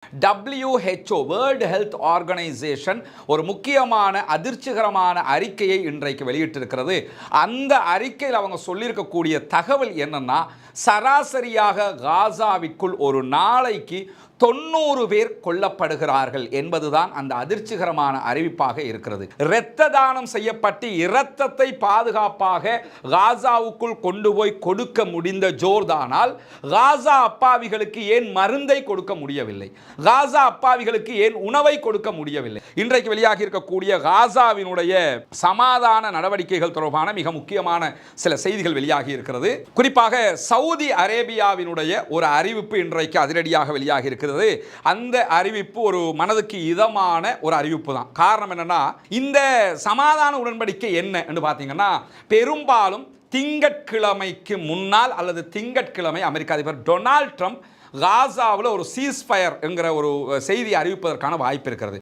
WHO world health organisation ஒரு முக்கியமான அதிர்ச்சிகரமான அறிக்கையை இன்றைக்கு வெளியிட்டிருக்கிறது. அந்த அறிக்கையில் அவங்க சொல்லியிருக்கக்கூடிய தகவல் என்னன்னா, சராசரியாக காசாவிற்குள் ஒரு நாளைக்கு 90 பேர் கொல்லப்படுகிறார்கள் என்பதுதான் அந்த அதிர்ச்சிகரமான அறிவிப்பாக இருக்கிறது. இரத்த தானம் செய்யப்பட்டு இரத்தத்தை பாதுகாப்பாக காசாவுக்குள் கொண்டு போய் கொடுக்க முடிந்த ஜோர்தானால் காசா அப்பாவிகளுக்கு ஏன் மருந்தை கொடுக்க முடியவில்லை? காசா அப்பாவிகளுக்கு ஏன் உணவை கொடுக்க முடியவில்லை? இன்றைக்கு வெளியாகி இருக்கக்கூடிய காசாவினுடைய சமாதான நடவடிக்கைகள் தொடர்பான மிக முக்கியமான சில செய்திகள் வெளியாகி இருக்கிறது. குறிப்பாக சவுதி அரேபியாவினுடைய ஒரு அறிவிப்பு இன்றைக்கு அதிரடியாக வெளியாகி இருக்கிறது. அந்த அறிவிப்பு ஒரு மனதுக்கு இதமான ஒரு அறிவிப்பு தான். காரணம் என்னன்னா, இந்த சமாதான உடன்படிக்கை என்ன என்று பார்த்தீங்கன்னா, பெரும்பாலும் திங்கட்கிழமைக்கு முன்னால் அல்லது திங்கட்கிழமை அமெரிக்க அதிபர் டொனால்ட் ட்ரம்ப் காசாவில் ஒரு சீஸ்ஃபயர் என்கிற ஒரு செய்தி அறிவிப்பதற்கான வாய்ப்பு இருக்கிறது.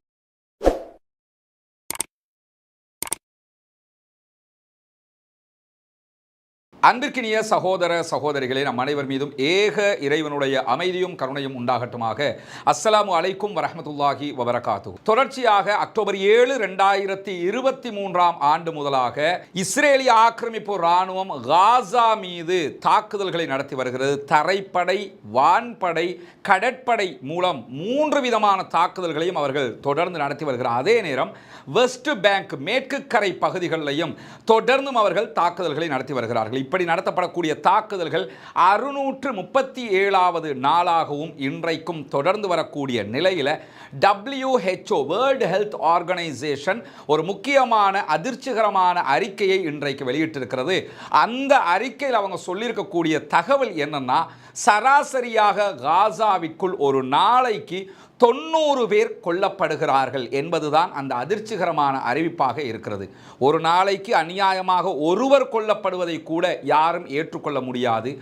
அன்பிற்கினிய சகோதர சகோதரிகளே, நம் அனைவர் மீதும் ஏக இறைவனுடைய அமைதியும் கருணையும் உண்டாகட்டுமாக. அஸ்ஸலாமு அலைக்கும் வரஹ்மத்துல்லாஹி வபரகாத்து. தொடர்ச்சியாக அக்டோபர் 7, 2023 ஆண்டு முதலாக இஸ்ரேலிய ஆக்கிரமிப்பு இராணுவம் காசா மீது தாக்குதல்களை நடத்தி வருகிறது. தரைப்படை, வான்படை, கடற்படை மூலம் 3 விதமான தாக்குதல்களையும் அவர்கள் தொடர்ந்து நடத்தி வருகிறார். அதே நேரம் வெஸ்ட் பேங்க், மேற்கு கரை பகுதிகளிலையும் தொடர்ந்தும் அவர்கள் தாக்குதல்களை நடத்தி வருகிறார்கள். இப்படி நடத்தப்படக்கூடிய தாக்குதல்கள் 637வது நாளாகவும் இன்றைக்கும் தொடர்ந்து வரக்கூடிய நிலையில் WHO வேர்ல்டு ஹெல்த் ஆர்கனைசேஷன் ஒரு முக்கியமான அதிர்ச்சிகரமான அறிக்கையை இன்றைக்கு வெளியிட்டிருக்கிறது. அந்த அறிக்கையில் அவங்க சொல்லியிருக்கக்கூடிய தகவல் என்னன்னா, சராசரியாக காசாவிற்குள் ஒரு நாளைக்கு 90 பேர் கொல்லப்படுகிறார்கள் என்பதுதான் அந்த அதிர்ச்சிகரமான அறிவிப்பாக இருக்கிறது. ஒரு நாளைக்கு அநியாயமாக ஒருவர் கொல்லப்படுவதை கூட யாரும் ஏற்றுக்கொள்ள முடியாது.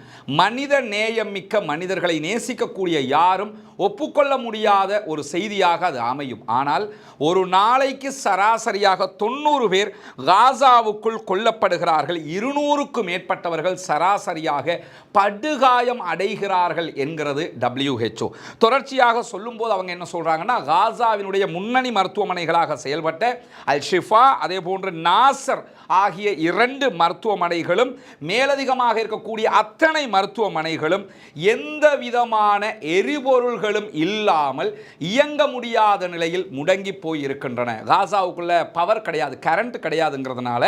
மனித நேயம் மிக்க மனிதர்களை நேசிக்கக்கூடிய யாரும் ஒப்புக்கொள்ள முடியாத ஒரு செய்தியாக அது அமையும். ஆனால் ஒரு நாளைக்கு சராசரியாக 90 பேர் காசாவுக்குள் கொல்லப்படுகிறார்கள். 200க்கும் மேற்பட்டவர்கள் சராசரியாக படுகாயம் அடைகிறார்கள் என்கிறது WHO. தொடர்ச்சியாக சொல்லும்போது அவங்க என்ன சொல்றாங்கன்னா, காசாவினுடைய முன்னணி மருத்துவமனைகளாக செயல்பட்ட அல் ஷிஃபா, அதே போன்று நாசர் ஆகிய 2 மருத்துவமனைகளும் மேலதிகமாக இருக்கக்கூடிய அத்தனை மருத்துவமனைகளும் எந்த விதமான எரிபொருள்களும் இல்லாமல் இயங்க முடியாத நிலையில் முடங்கி போய் இருக்கின்றன. காசாவுக்குள்ள பவர் கிடையாது, கரண்ட் கிடையாதுங்கிறதுனால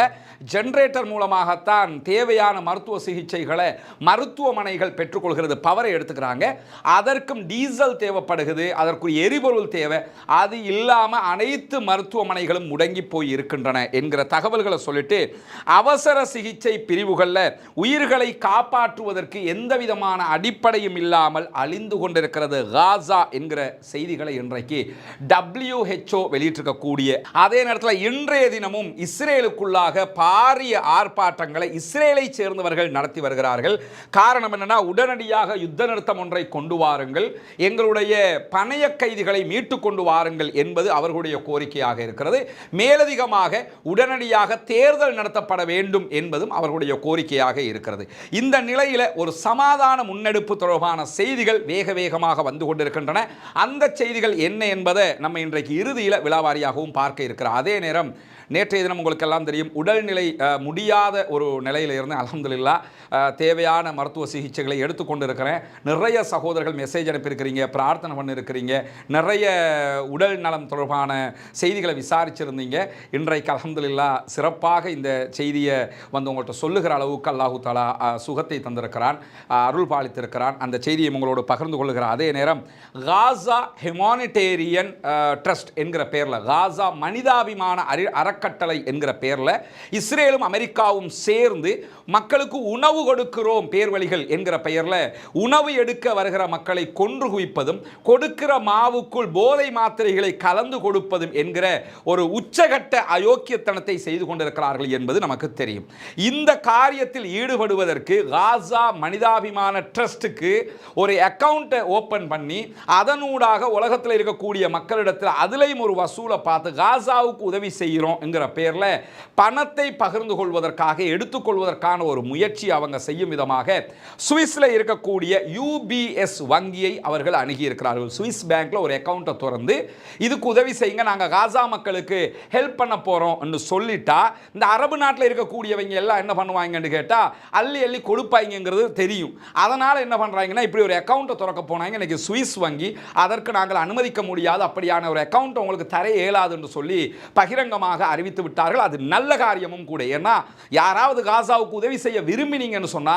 ஜெனரேட்டர் மூலமாகத்தான் தேவையான மருத்துவ சிகிச்சைகளை மருத்துவமனைகள் பெற்றுக்கொள்கிறது. பவரை எடுத்துக்கிறாங்க, அதற்கும் டீசல் தேவைப்படுகிறது, அதற்கு எரிபொருள் தேவை. அது இல்லாமல் அனைத்து மருத்துவமனைகளும் முடங்கி போய் இருக்கின்றன என்கிற தகவல்களை சொல்லிட்டு அவசர சிகிச்சை பிரிவுகளில் உயிர்களை காப்பாற்றுவதற்கு எந்த விதமான அடிப்படையும் இல்லாமல் அழிந்து கொண்டிருக்கிறது காசா என்கிற செய்திகளை இன்றைக்கு WHO வெளியிட்டிருக்கக்கூடிய அதே நேரத்தில் இன்றைய தினமும் இஸ்ரேலுக்குள்ளாக பாரிய ஆர்ப்பாட்டங்களை இஸ்ரேலை சேர்ந்தவர்கள் நடத்தி வருகிறார்கள். காரணம் என்னன்னா, உடனடியாக யுத்த நிறுத்தம் ஒன்றை கொண்டு வாருங்கள், எங்களுடைய பணைய கைதிகளை மீட்டு கொண்டு வாருங்கள் என்பது அவர்களுடைய கோரிக்கையாக இருக்கிறது. மேலதிகமாக உடனடியாக தேர்தல் நடத்தப்பட வேண்டும் என்பதும் அவர்களுடைய கோரிக்கையாக இருக்கிறது. இந்த நிலையில் ஒரு சமாதான முன்னெடுப்பு தொடர்பான செய்திகள் வேக வேகமாக வந்து கொண்டிருக்கின்றன. அந்த செய்திகள் என்ன என்பதை நம்ம இன்றைக்கு இறுதியில் விலாவாரியாகவும் பார்க்க இருக்கிறோம். அதே நேரம் நேற்றைய தினம் உங்களுக்கு எல்லாம் தெரியும், உடல்நிலை முடியாத ஒரு நிலையில் இருந்து அல்ஹம்துலில்லாஹ் தேவையான மருத்துவ சிகிச்சைகளை எடுத்துக்கொண்டு இருக்கிறேன். நிறைய சகோதரர்கள் மெசேஜ் அனுப்பியிருக்கிறீங்க, பிரார்த்தனை பண்ணியிருக்கிறீங்க, நிறைய உடல் நலம் தொடர்பான செய்திகளை விசாரிச்சிருந்தீங்க. இன்றைக்கு அல்ஹம்துலில்லாஹ் சிறப்பாக இந்த செய்தியை வந்து உங்கள்கிட்ட சொல்லுகிற அளவுக்கு அல்லாஹு தஆலா சுகத்தை தந்திருக்கிறான், அருள் பாலித்திருக்கிறான். அந்த செய்தியை உங்களோடு பகிர்ந்து கொள்ளுகிறார். அதே நேரம் காசா ஹியூமானிட்டேரியன் ட்ரஸ்ட் என்கிற பெயரில், காசா மனிதாபிமான அறக்கட்டளை என்கிற பெயரில் இஸ்ரேலும் அமெரிக்காவும் சேர்ந்து மக்களுக்கு உணவு கொடுக்கிறோம் பேர்வழிகள் என்கிற பெயரில் உணவு எடுக்க வருகிற மக்களை கொன்று குவிப்பதும், கொடுக்கிற மாவுக்குள் போதை மாத்திரைகளை கலந்து கொடுப்பதும் என்கிற ஒரு உச்சகட்ட அயோக்கியத்தனத்தை செய்து கொண்டிருக்கிறார்கள். இருக்கிறார்கள் என்பது நமக்கு தெரியும். இந்த காரியத்தில் ஈடுபடுவதற்கு காசா மனிதாபிமான ட்ரஸ்டுக்கு ஒரு அக்கவுண்ட்டை ஓப்பன் பண்ணி அதனூடாக உலகத்தில் இருக்கக்கூடிய மக்களிடத்தில் அதிலையும் ஒரு வசூலை பார்த்து காசாவுக்கு உதவி செய்கிறோம் என்கிற பேரில் பணத்தை பகிர்ந்து கொள்வதற்காக எடுத்துக்கொள்வதற்கான ஒரு முயற்சி அவங்க செய்யும் விதமாக சுவிஸில் இருக்கக்கூடிய யூபிஎஸ் வங்கியை அவர்கள் அணுகி இருக்கிறார்கள். சுவிஸ் பேங்க்ல ஒரு அக்கவுண்ட்டை திறந்து இதுக்கு உதவி செய்யுங்க, நாங்கள் காசா மக்களுக்கு ஹெல்ப் பண்ண போறோம் என்று சொல்லிட்டா இந்த அரபு நாட்டில் இருக்கக்கூடியவங்க எல்லாம் என்ன பண்ணுவாங்கன்னு கேட்டா அள்ளி அள்ளி கொடுப்பாங்கிறது தெரியும். அதனால என்ன பண்றாங்கன்னா இப்படி ஒரு அக்கவுண்ட்டை திறக்க போனாங்க. இன்னைக்கு சுவிஸ் வங்கி அதற்கு நாங்கள் அனுமதிக்க முடியாது, அப்படியான ஒரு அக்கவுண்ட் உங்களுக்கு தர இயலாது என்று சொல்லி பகிரங்கமாக அறிவித்து விட்டார்கள். அது நல்ல காரியமும் கூட. ஏன்னா யாராவது காசாவுக்கு உதவி செய்ய விரும்பினீங்கன்னு சொன்னா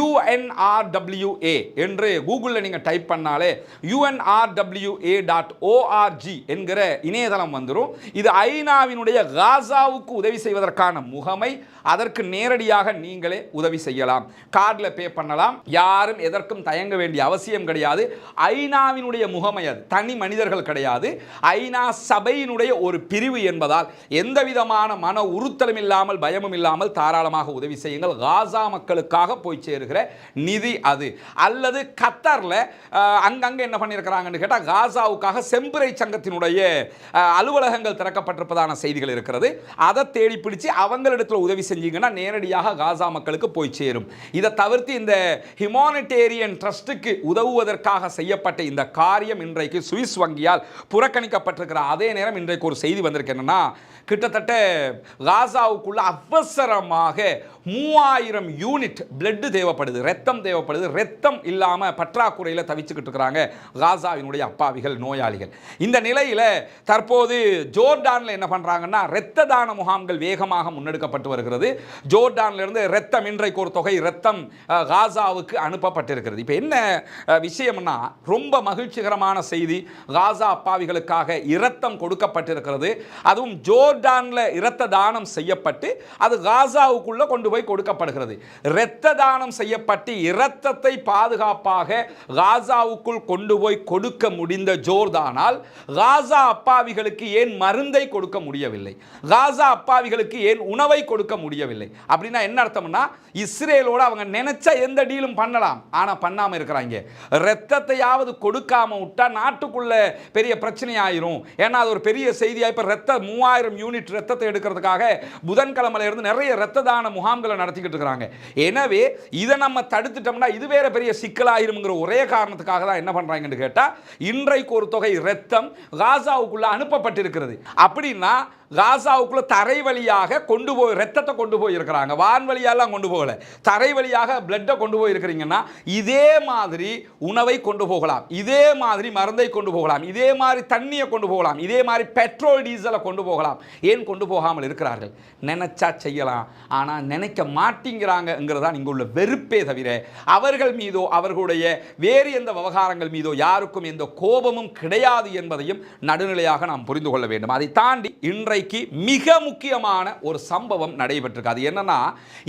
UNRWA என்று கூகுளில் நீங்க டைப் பண்ணாலே UNRWA.org என்கிற இணையதளம் வந்துடும். இது ஐநாவினுடைய காசாவுக்கு உதவி செய்வதற்கான முகமை. அதற்கு நேரடியாக நீங்களே உதவி செய்யலாம், கார்டில் பே பண்ணலாம். யாரும் எதற்கும் தயங்க வேண்டிய அவசியம் கிடையாது. ஐநாவினுடைய முகமை, அது தனி மனிதர்கள் கிடையாது, ஐநா சபையினுடைய ஒரு பிரிவு என்பதால் எந்த விதமான மன உறுத்தலும் இல்லாமல் பயமும் இல்லாமல் தாராளமாக உதவி செய்யுங்கள். காசா மக்களுக்காக போய் சேருகிற நிதி அது. அல்லது கத்தாரில் அங்கங்க என்ன பண்ணியிருக்கிறாங்கன்னு கேட்டால் காசாவுக்காக செம்புரை சங்கத்தினுடைய அலுவலகங்கள் திறக்கப்பட்டிருப்பதான செய்திகள் இருக்கிறது. அதை தேடி பிடிச்சு அவங்களிடத்தில் உதவி செஞ்சீங்கன்னா நேரடியாக காசா மக்களுக்கு போய் சேரும். இதை தவிர்த்து இந்த ஹியூமானிட்டேரியன் ட்ரஸ்டுக்கு உதவுவதற்காக செய்யப்பட்ட இந்த காரியம் இன்றைக்கு சுவிஸ் வங்கியால் புறக்கணிக்கப்பட்டிருக்கிற அதே நேரம் இன்றைக்கு ஒரு செய்தி வந்திருக்கு. என்னன்னா கிட்டத்தட்ட காசாவுக்குள்ள அவசரமாக 3000 யூனிட் பிளட் தேவைப்படுது, ரத்தம் தேவைப்படுது. ரத்தம் இல்லாமல் பற்றாக்குறையில் தவிச்சுக்கிட்டு இருக்கிறாங்க காசாவினுடைய அப்பாவிகள், நோயாளிகள். இந்த நிலையில் தற்போது ஜோர்டானில் என்ன பண்ணுறாங்கன்னா இரத்த தான முகாம்கள் வேகமாக முன்னெடுக்கப்பட்டு வருகிறது. ஜோர்டானிலிருந்து ரத்தம் இன்றைக்கு ஒரு தொகை ரத்தம் காசாவுக்கு அனுப்பப்பட்டிருக்கிறது. இப்போ என்ன விஷயம்னா ரொம்ப மகிழ்ச்சிகரமான செய்தி. காசா அப்பாவிகளுக்காக இரத்தம் கொடுக்கப்பட்டிருக்கிறது. அதுவும் ஜோர்டானில் இரத்த தானம் செய்யப்பட்டு அது காசாவுக்குள்ள கொண்டு போய் கொடுக்கப்படுகிறது. இரத்த தானம் செய்யப்பட்டு இரத்தத்தை பாதுகாப்பாக காசாவுக்குள் கொண்டு போய் கொடுக்க முடிந்த ஜோர்டானால் காசா அப்பாவிகளுக்கு ஏன் மருந்தை கொடுக்க முடியவில்லை? காசா அப்பாவிகளுக்கு ஏன் உணவை கொடுக்க முடியவில்லை? அப்படின்னா என்ன அர்த்தம்னா இஸ்ரேலோட அவங்க நினைச்ச எந்த டீலும் பண்ணலாம், ஆனா பண்ணாம இருக்கிறாங்க. ரத்தத்தையாவது கொடுக்காம விட்டா நாட்டுக்குள்ள பெரிய பிரச்சனை ஆயிரும். ஏன்னா அது ஒரு பெரிய செய்தியா. இப்ப ரத்த 3000 யூனிட் ரத்தத்தை எடுக்கிறதுக்காக புதன்கிழமையில இருந்து நிறைய ரத்த தான முகாம்களை நடத்திக்கிட்டு இருக்கிறாங்க. எனவே இதை நம்ம தடுத்துட்டோம்னா இது வேற பெரிய சிக்கலாயிரும்ங்கிற ஒரே காரணத்துக்காக தான் என்ன பண்றாங்கன்னு கேட்டா இன்றைக்கு ஒரு தொகை ரத்தம் காசாவுக்குள்ள அனுப்பப்பட்டிருக்கிறது. அப்படின்னா காசாவுக்குள்ள தரை வழியாக கொண்டு போய் ரத்தத்தை கொண்டு போய் இருக்கிறாங்க. வான் வழியெல்லாம் கொண்டு போகல, தரை வழியாக பிளட்டை கொண்டு போய் இருக்கிறீங்கன்னா இதே மாதிரி உணவை கொண்டு போகலாம், இதே மாதிரி மருந்தை கொண்டு போகலாம், இதே மாதிரி தண்ணியை கொண்டு போகலாம், இதே மாதிரி பெட்ரோல் டீசலை கொண்டு போகலாம். ஏன் கொண்டு போகாமல் இருக்கிறார்கள்? நினைச்சா செய்யலாம், ஆனா நினைக்க மாட்டேங்கிறாங்கிறதா இங்க உள்ள வெறுப்பே தவிர அவர்கள் மீதோ அவர்களுடைய வேறு எந்த விவகாரங்கள் மீதோ யாருக்கும் எந்த கோபமும் கிடையாது என்பதையும் நடுநிலையாக நாம் புரிந்து கொள்ள வேண்டும். அதை தாண்டி இன்றைக்கு மிக முக்கியமான ஒரு சம்பவம் நடைபெற்றிருக்கு. அது என்னன்னா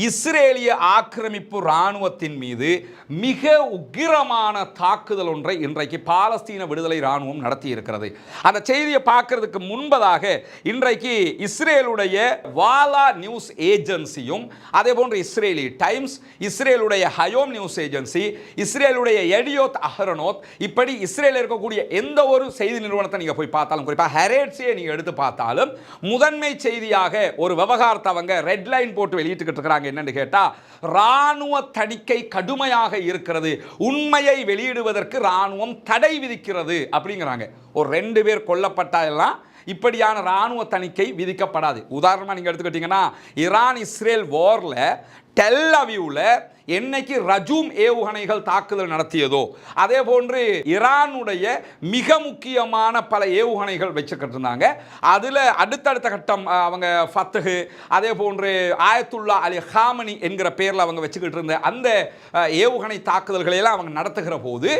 இஸ்ரேலிய ஆக்கிரமிப்பு ராணுவத்தின் மீது மிக உக்கிரமான தாக்குதல் ஒன்றை இன்றைக்கு பாலஸ்தீன விடுதலை ராணுவம் நடத்தி இருக்கிறது. அந்த செய்தியை பார்க்கிறதுக்கு முன்பதாக இன்றைக்கு இஸ்ரேலுடைய வாலா நியூஸ் ஏஜென்சியும் அதே போன்று இஸ்ரேலி டைம்ஸ், இஸ்ரேலுடைய ஹயோம் நியூஸ் ஏஜென்சி, இஸ்ரேலுடைய எடியோத் அஹ்ரோனோத், இப்படி இஸ்ரேலில் இருக்கக்கூடிய எந்த ஒரு செய்தி நிறுவனத்தை நீங்க போய் பார்த்தாலும், குறிப்பாக ஹெரேட்ஸே நீங்க எடுத்து பார்த்தாலும் முதன்மை செய்தியாக ஒரு விவகாரத்தை அவங்க ரெட் லைன் போட்டு வெளியிட்டுக்கிட்டு இருக்கிறாங்க. என்னன்னு கேட்டா ராணுவ தணிக்கை கடுமையாக இருக்கிறது, உண்மையை வெளியிடுவதற்கு ராணுவம் தடை விதிக்கிறது அப்படிங்கிறாங்க. ஒரு 2 பேர் கொல்லப்பட்டா எல்லாம் இப்படியான ராணுவ தணிக்கை விதிக்கப்படாது. உதாரணமாக நீங்க எடுத்துக்கிட்டீங்கன்னா ஈரான் இஸ்ரேல் வார்ல டெல் அவீவ்ல என்னைக்கு ரஜூம் ஏவுகணைகள் தாக்குதல் நடத்தியதோ அதே போன்று ஈரானுடைய மிக முக்கியமான பல ஏவுகணைகள் வச்சுக்கிட்டு இருந்தாங்க. அதில் அடுத்தடுத்த கட்டம் அவங்க ஃபத்ஹு அதே போன்று ஆயத்துல்லா அலி ஹாமனி என்கிற பேரில் அவங்க வச்சுக்கிட்டு இருந்த அந்த ஏவுகணை தாக்குதல்களை எல்லாம் அவங்க நடத்துகிற போது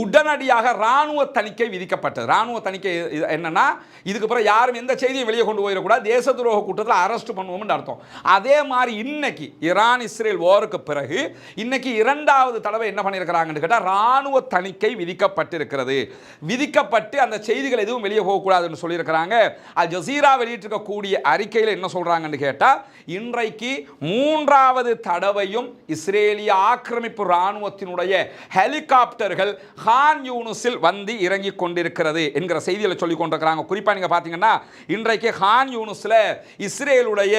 உடனடியாக இராணுவ தணிக்கை விதிக்கப்பட்டது. இராணுவ தணிக்கை என்னன்னா இதுக்கு அப்புறம் யாரும் எந்த செய்தியும் வெளியே கொண்டு போயிடக்கூடாது, தேச துரோக கூட்டத்தில் அரெஸ்ட் பண்ணுவோம்னு அர்த்தம். அதே மாதிரி இன்னைக்கு ஈரான் இஸ்ரேல் வாருக்கு பிறகு இன்னைக்கு இரண்டாவது தடவை என்ன பண்ணியிருக்கிறாங்கன்னு கேட்டால் ராணுவ தணிக்கை விதிக்கப்பட்டிருக்கிறது. விதிக்கப்பட்டு அந்த செய்திகள் எதுவும் வெளியே போகக்கூடாதுன்னு சொல்லியிருக்கிறாங்க. அல் ஜசீரா வெளியிட்டிருக்கக்கூடிய அறிக்கையில் என்ன சொல்றாங்கன்னு கேட்டால், இன்றைக்கு மூன்றாவது தடவையும் இஸ்ரேலிய ஆக்கிரமிப்பு ராணுவத்தினுடைய ஹெலிகாப்டர்கள் கான் யூனிஸில் வந்து இறங்கி கொண்டிருக்கிறது என்கிற செய்திகளை சொல்லிக் கொண்டிருக்கிறாங்க. குறிப்பாக நீங்கள் பார்த்தீங்கன்னா இன்றைக்கு கான் யூனிஸில் இஸ்ரேலுடைய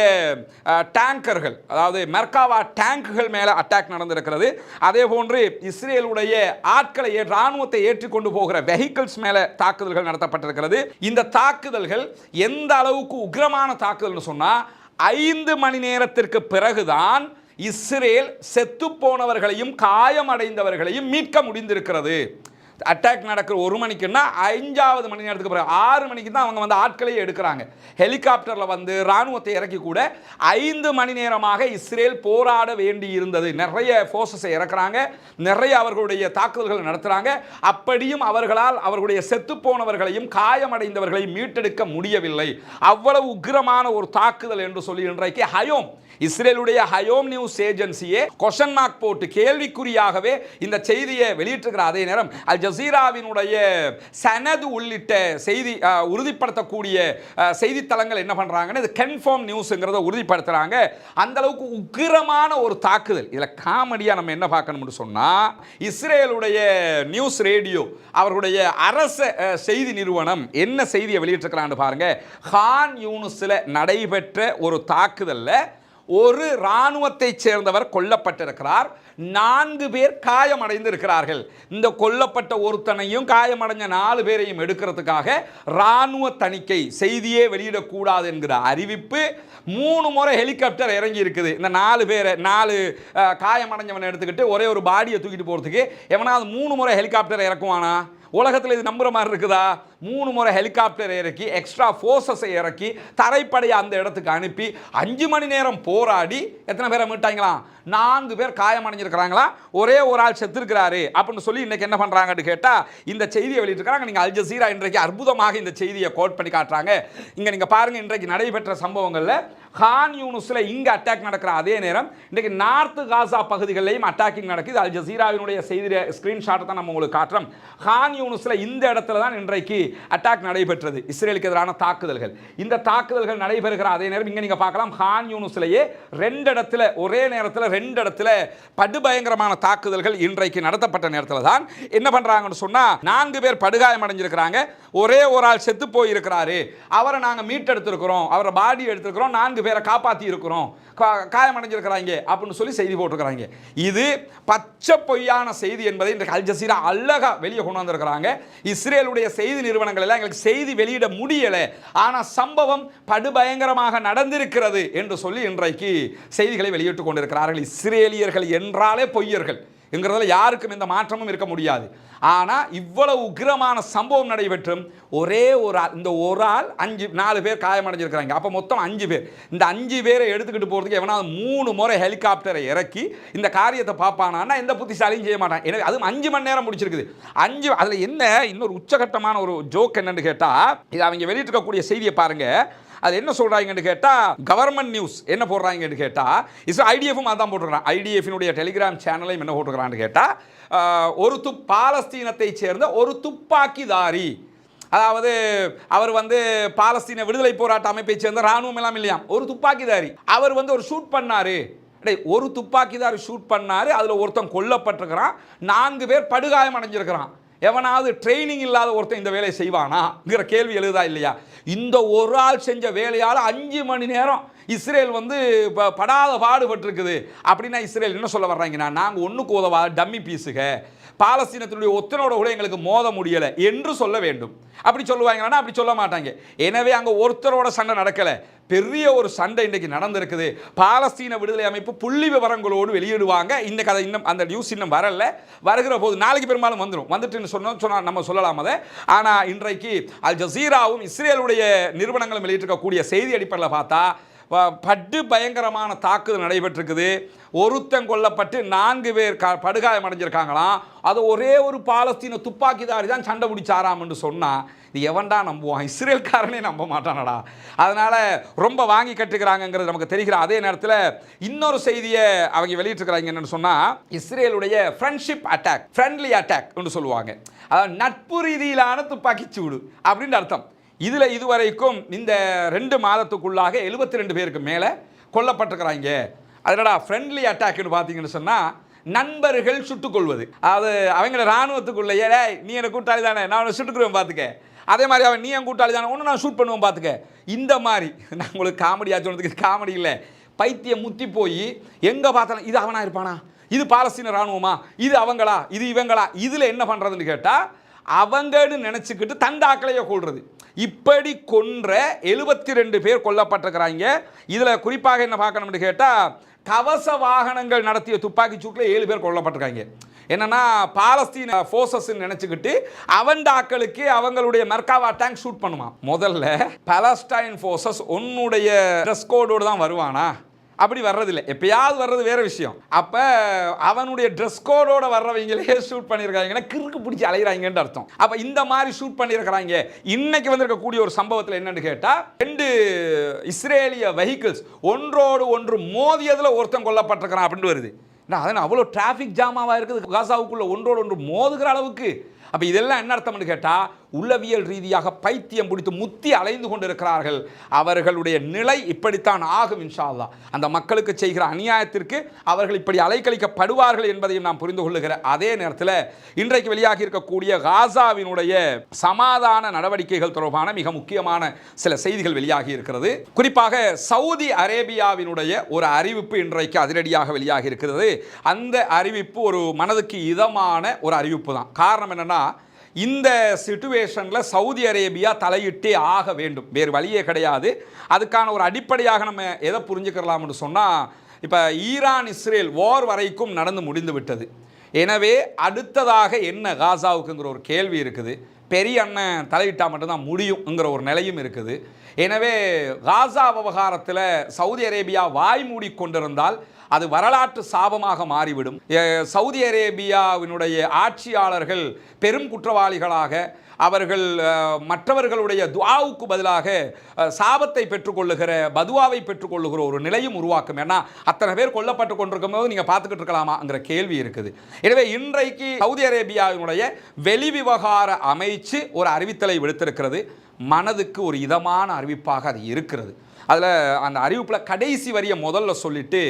டேங்கர்கள், அதாவது மெர்காவா டேங்குகள் மேலே அட்டாக் நடந்திருக்கிறது. அதே போன்று இஸ்ரேலுடைய ஆட்களை ராணுவத்தை ஏற்றிக்கொண்டு போகிற வெஹிக்கிள்ஸ் மேலே தாக்குதல்கள் நடத்தப்பட்டிருக்கிறது. இந்த தாக்குதல்கள் எந்த அளவுக்கு உக்கிரமான தாக்குதல்னு சொன்னால், 5 மணி நேரத்திற்கு பிறகுதான் இஸ்ரேல் செத்து போனவர்களையும் காயமடைந்தவர்களையும் மீட்க முடிந்திருக்கிறது. அட்டாக் நடக்கிற 1 மணிக்குன்னா 5வது மணி நேரத்துக்கு பிறகு 6 மணிக்கு தான் அவங்க வந்து ஆட்களையே எடுக்கிறாங்க. ஹெலிகாப்டரில் வந்து ராணுவத்தை இறக்கி கூட 5 மணி நேரமாக இஸ்ரேல் போராட வேண்டி இருந்தது. நிறைய ஃபோர்ஸஸை இறக்குறாங்க, நிறைய அவர்களுடைய தாக்குதல்கள் நடத்துகிறாங்க. அப்படியும் அவர்களால் அவர்களுடைய செத்து போனவர்களையும் காயமடைந்தவர்களையும் மீட்டெடுக்க முடியவில்லை. அவ்வளவு உக்கிரமான ஒரு தாக்குதல் என்று சொல்லி இன்றைக்கு ஹயோம், இஸ்ரேலுடைய ஹயோம் நியூஸ் ஏஜென்சியே கொஸ்டின் மார்க் போட்டு கேள்விக்குறியாகவே இந்த செய்தியை வெளியிட்டிருக்கிற அதே நேரம் அல் ஜசீராவினுடைய சனது உள்ளிட்ட செய்தி உறுதிப்படுத்தக்கூடிய செய்தித்தளங்கள் என்ன பண்றாங்கன்னா, இது கன்ஃபார்ம் நியூஸ்ங்கிறத உறுதிப்படுத்துறாங்க. அந்த அளவுக்கு உக்கிரமான ஒரு தாக்குதல். இதில் காமெடியா நம்ம என்ன பார்க்கணும்னு சொன்னா, இஸ்ரேலுடைய நியூஸ் ரேடியோ அவர்களுடைய அரச செய்தி நிறுவனம் என்ன செய்தியை வெளியிட்டிருக்கிறான்னு பாருங்க. கான் யூனிஸில் நடைபெற்ற ஒரு தாக்குதல்ல ஒரு இராணுவத்தை சேர்ந்தவர் கொல்லப்பட்டிருக்கிறார், 4 பேர் காயமடைந்து இருக்கிறார்கள். இந்த கொல்லப்பட்ட ஒருத்தனையும் காயமடைஞ்ச 4 பேரையும் எடுக்கிறதுக்காக இராணுவ தணிக்கை செய்தியே வெளியிடக்கூடாது என்கிற அறிவிப்பு 3 முறை ஹெலிகாப்டர் இறங்கி இருக்குது. இந்த 4 பேரை 4 காயமடைஞ்சவனை எடுத்துக்கிட்டு ஒரே ஒரு பாடியை தூக்கிட்டு போகிறதுக்கு எவனாவது 3 முறை ஹெலிகாப்டர் இறக்குவானா? உலகத்தில் இது நம்புற மாதிரி இருக்குதா? 3 முறை ஹெலிகாப்டர் இறக்கி, எக்ஸ்ட்ரா ஃபோர்ஸஸை இறக்கி, தரைப்படையை அந்த இடத்துக்கு அனுப்பி 5 மணி நேரம் போராடி எத்தனை பேரை மீட்டாங்களாம்? 4 பேர் காயமடைஞ்சிருக்கிறாங்களா, ஒரே ஒரு ஆள் செத்துருக்கிறாரு அப்படின்னு சொல்லி இன்னைக்கு என்ன பண்றாங்கன்னு கேட்டா இந்த செய்தியை வெளியிட்டிருக்காங்க. நீங்க அல் ஜசீரா இன்றைக்கு அற்புதமாக இந்த செய்தியை கோட் பண்ணி காட்டுறாங்க. இங்க நீங்க பாருங்க, இன்றைக்கு நடைபெற்ற சம்பவங்கள்ல கான் யூனிஸ்ல இங்க அட்டாக் நடக்கிற அதே நேரம் இன்றைக்கு நார்த் காசா பகுதிகளிலும் அட்டாக்கிங் நடக்குது. அல் ஜசீராவினுடைய செய்தி ஸ்கிரீன்ஷாட் தான் நம்ம உங்களுக்கு காட்டுறோம். கான் யூனிஸ்ல இந்த இடத்துல தான் இன்றைக்கு அட்டாக் நடைபெற்றது, இஸ்ரேலுக்கு எதிரான தாக்குதல்கள். இந்த தாக்குதல்கள் நடைபெறுகிற அதே நேரம் இங்க நீங்க பார்க்கலாம், கான் யூனிஸ்லயே 2 இடத்துல ஒரே நேரத்தில் 2 இடத்துல படுபயங்கரமான தாக்குதல்கள் இன்றைக்கு நடத்தப்பட்ட நேரத்தில் தான் என்ன பண்றாங்கன்னு சொன்னா, 4 பேர் படுகாயம் அடைஞ்சிருக்கிறாங்க, ஒரே ஒரு ஆள் செத்து போயிருக்கிறாரு, அவரை நாங்க மீட்டெடுத்திருக்கிறோம், அவரை பாடி எடுத்திருக்கிறோம், 4 பேரை காப்பாற்றி இருக்கிறோம், காயமடைஞ்சிருக்கிறாங்க அப்படின்னு சொல்லி செய்தி போட்டிருக்கிறாங்க. இது பச்சை பொய்யான செய்தி என்பதை இன்றைக்கு அல் ஜசீரா அழகா வெளியே கொண்டு வந்திருக்கிறாங்க. இஸ்ரேலுடைய செய்தி நிறுவனங்கள் எல்லாம் எங்களுக்கு செய்தி வெளியிட முடியலை, ஆனால் சம்பவம் படுபயங்கரமாக நடந்திருக்கிறது என்று சொல்லி இன்றைக்கு செய்திகளை வெளியிட்டுக் கொண்டிருக்கிறார்கள். இஸ்ரேலியர்கள் என்றாலே பொய்யர்கள் என்கிறதுல யாருக்கும் எந்த மாற்றமும் இருக்க முடியாது. ஆனால் இவ்வளவு உக்கிரமான சம்பவம் நடைபெற்றும் ஒரே ஒரு ஆள், இந்த ஒரு ஆள் 4 பேர் காயமடைஞ்சிருக்கிறாங்க. அப்போ மொத்தம் 5 பேர். இந்த 5 பேரை எடுத்துக்கிட்டு போகிறதுக்கு எவனாவது 3 முறை ஹெலிகாப்டரை இறக்கி இந்த காரியத்தை பார்ப்பானா எந்த புத்திசாலியும் செய்ய மாட்டான். எனவே அதுவும் 5 மணி நேரம் முடிச்சிருக்குது. 5 அதில் என்ன இன்னொரு உச்சகட்டமான ஒரு ஜோக் என்னன்னு கேட்டால், இது அவங்க வெளியிட்டிருக்கக்கூடிய செய்தியை பாருங்க. அது என்ன சொல்றாங்கன்னு கேட்டா, கவர்மெண்ட் நியூஸ் என்ன போடுறாங்கன்னு கேட்டா, ஐடிஎஃப்பும் அதான் போட்டுருக்கான். ஐடிஎஃபினுடைய டெலிகிராம் சேனலையும் என்ன போட்டுருக்கான்னு கேட்டா, ஒரு பாலஸ்தீனத்தை சேர்ந்த ஒரு துப்பாக்கிதாரி, அதாவது அவர் வந்து பாலஸ்தீன விடுதலை போராட்ட அமைப்பை சேர்ந்த ராணுவம் எல்லாம் இல்லையா, ஒரு துப்பாக்கிதாரி, அவர் வந்து ஒரு ஷூட் பண்ணாரு, ஒரு துப்பாக்கிதாரி ஷூட் பண்ணாரு, அதுல ஒருத்தன் கொல்லப்பட்டிருக்கிறான், 4 பேர் படுகாயம் அடைஞ்சிருக்கிறான். எவனாவது ட்ரைனிங் இல்லாத ஒருத்தன் இந்த வேலையை செய்வானாங்கிற கேள்வி எழுதா இல்லையா? இந்த ஒரு ஆள் செஞ்ச வேலையால் 5 மணி நேரம் இஸ்ரேல் வந்து படாத பாடுபட்டிருக்குது. அப்படின்னா இஸ்ரேல் என்ன சொல்ல வர்றாங்கன்னா, நாங்கள் ஒன்றுக்கு உதவா டம்மி பீஸுக, பாலஸ்தீனத்தினுடைய ஒத்தனோட கூட எங்களுக்கு மோத முடியலை என்று சொல்ல வேண்டும். அப்படி சொல்லுவாங்கன்னா அப்படி சொல்ல மாட்டாங்க. எனவே அங்கே ஒருத்தரோட சண்டை நடக்கலை, பெரிய ஒரு சண்டை இன்றைக்கு நடந்திருக்குது. பாலஸ்தீன விடுதலை அமைப்பு புள்ளி விவரங்களோடு வெளியிடுவாங்க. இந்த கதை இன்னும் அந்த நியூஸ் இன்னும் வரல, வருகிற போது நாளைக்கு பெரும்பாலும் வந்துடும். வந்துட்டுன்னு சொன்னா நம்ம சொல்லலாம் அதை. ஆனால் இன்றைக்கு அல் ஜசீராவும் இஸ்ரேலுடைய நிறுவனங்களும் வெளியிட்டிருக்கக்கூடிய செய்தி அடிப்படையில் பார்த்தா படு பயங்கரமான தாக்குதல் நடைபெற்றிருக்குது. ஒருத்தன் கொல்லப்பட்டு 4 பேர் படுகாயம் அடைஞ்சிருக்காங்களாம். அது ஒரே ஒரு பாலஸ்தீன துப்பாக்கிதாரி தான் சண்டை பிடிச்சாராம் என்று சொன்னால் இது எவன்டா நம்புவான்? இஸ்ரேல்காரனே நம்ப மாட்டானடா. அதனால் ரொம்ப வாங்கி கட்டுக்கிறாங்கிறது நமக்கு தெரிகிற அதே நேரத்தில் இன்னொரு செய்தியை அவங்க வெளியிட்டிருக்கிறாங்க. என்னென்னு சொன்னால் இஸ்ரேலுடைய ஃப்ரெண்ட்ஷிப் அட்டாக், ஃப்ரெண்ட்லி அட்டாக் என்று சொல்லுவாங்க. அதாவது நட்பு ரீதியிலான துப்பாக்கி சூடு அப்படின்னு அர்த்தம். இதில் இதுவரைக்கும் இந்த 2 மாதத்துக்குள்ளாக 72 பேருக்கு மேலே கொல்லப்பட்டிருக்கிறாங்க. அதனடா ஃப்ரெண்ட்லி அட்டாக்னு பார்த்தீங்கன்னு சொன்னால் நண்பர்கள் சுட்டுக்கொள்வது. அது அவங்கள இராணுவத்துக்குள்ளேயே நீ எனக்கு கூட்டாளி தானே, நான் அவனை சுட்டுக்குருவேன் பார்த்துக்க, அதே மாதிரி அவன் நீ என் கூட்டாளி தானே, ஒன்று நான் ஷூட் பண்ணுவேன் பார்த்துக்க. இந்த மாதிரி நான் உங்களுக்கு காமெடியாக சொன்னதுக்கு காமெடி இல்லை, பைத்தியம் முத்தி போய் எங்கே பார்த்தாலும் இது அவனா இருப்பானா, இது பாலஸ்தீன இராணுவமா, இது அவங்களா, இது இவங்களா, இதில் என்ன பண்ணுறதுன்னு கேட்டால் அவங்கன்னு நினச்சிக்கிட்டு தண்டாக்களையே கொள்வது. இப்படி கொன்ற 72 பேர் கொல்லப்பட்டிருக்கிறாங்க. இதில் குறிப்பாக என்ன பார்க்கணும்னு கேட்டால் கவச வாகனங்கள் நடத்திய துப்பாக்கி சூட்டில் 7 பேர் கொல்லப்பட்டிருக்காங்க. என்னன்னா பாலஸ்தீன ஃபோர்ஸஸ் நினைச்சுக்கிட்டு அவண்டாக்களுக்கு அவங்களுடைய மெர்காவா டேங்க் ஷூட் பண்ணுமா. முதல்ல பாலஸ்டைன் ஃபோர்ஸஸ் உன்னுடைய ட்ரெஸ் கோடோடு தான் வருவானா? அப்படி வர்றதில்லை, எப்பயாவது வர்றது வேற விஷயம். அப்போ அவனுடைய ட்ரெஸ் கோடோட வர்றவங்களே ஷூட் பண்ணியிருக்காங்கன்னா கிறுக்கு பிடிச்சி அலைகிறாங்கன்னு அர்த்தம். அப்போ இந்த மாதிரி ஷூட் பண்ணியிருக்கிறாங்க. இன்னைக்கு வந்திருக்கக்கூடிய ஒரு சம்பவத்தில் என்னன்னு கேட்டால் 2 இஸ்ரேலிய வெஹிக்கிள்ஸ் ஒன்றோடு ஒன்று மோதியதில் ஒருத்தன் கொல்லப்பட்டிருக்கிறான் அப்படின்னு வருது. அதனால் அவ்வளோ டிராஃபிக் ஜாமாவாக இருக்குது காசாவுக்குள்ளே ஒன்றோடு ஒன்று மோதுகிற அளவுக்கு. அப்போ இதெல்லாம் என்ன அர்த்தம்னு கேட்டால் உள்ளவியல் ரீதியாக பைத்தியம் பிடித்து முத்தி அலைந்து கொண்டிருக்கிறார்கள். அவர்களுடைய நிலை இப்படித்தான் ஆகும் இன்ஷா அல்லாஹ். அந்த மக்களுக்கு செய்கிற அநியாயத்திற்கு அவர்கள் இப்படி அலைக்கழிக்கப்படுவார்கள் என்பதையும் நாம் புரிந்து கொள்ளுகிற அதே நேரத்தில் இன்றைக்கு வெளியாகி இருக்கக்கூடிய காசாவினுடைய சமாதான நடவடிக்கைகள் தொடர்பான மிக முக்கியமான சில செய்திகள் வெளியாகி இருக்கிறது. குறிப்பாக சவுதி அரேபியாவினுடைய ஒரு அறிவிப்பு இன்றைக்கு அதிரடியாக வெளியாகி இருக்கிறது. அந்த அறிவிப்பு ஒரு மனதுக்கு இதமான ஒரு அறிவிப்பு தான். காரணம் என்னன்னா, இந்த சிச்சுவேஷனில் சவுதி அரேபியா தலையிட்டே ஆக வேண்டும், வேறு வழியே கிடையாது. அதுக்கான ஒரு அடிப்படையாக நம்ம எதை புரிஞ்சுக்கலாம்னு சொன்னால், இப்போ ஈரான் இஸ்ரேல் வார் வரைக்கும் நடந்து முடிந்து விட்டது. எனவே அடுத்ததாக என்ன காசாவுக்குங்கிற ஒரு கேள்வி இருக்குது. பெரிய அண்ணன் தலையிட்டால் மட்டும்தான் முடியுங்கிற ஒரு நிலையும் இருக்குது. எனவே காசா விவகாரத்தில் சவுதி அரேபியா வாய் மூடி கொண்டிருந்தால் அது வரலாற்று சாபமாக மாறிவிடும். சவுதி அரேபியாவினுடைய ஆட்சியாளர்கள் பெரும் குற்றவாளிகளாக அவர்கள் மற்றவர்களுடைய துஆவுக்கு பதிலாக சாபத்தை பெற்றுக்கொள்ளுகிற பதுவாவை பெற்றுக்கொள்ளுகிற ஒரு நிலையும் உருவாக்கும். ஏன்னா அத்தனை பேர் கொல்லப்பட்டு கொண்டிருக்கும் போது நீங்கள் பார்த்துக்கிட்டு இருக்கலாமாங்கிற கேள்வி இருக்குது. எனவே இன்றைக்கு சவுதி அரேபியாவினுடைய வெளிவிவகார அமைச்சு ஒரு அறிவித்தலை விடுத்திருக்கிறது. மனதுக்கு ஒரு இதமான அறிவிப்பாக அது இருக்கிறது. அதில் அந்த அறிவிப்பில் கடைசி வரியை முதல்ல சொல்லிட்டு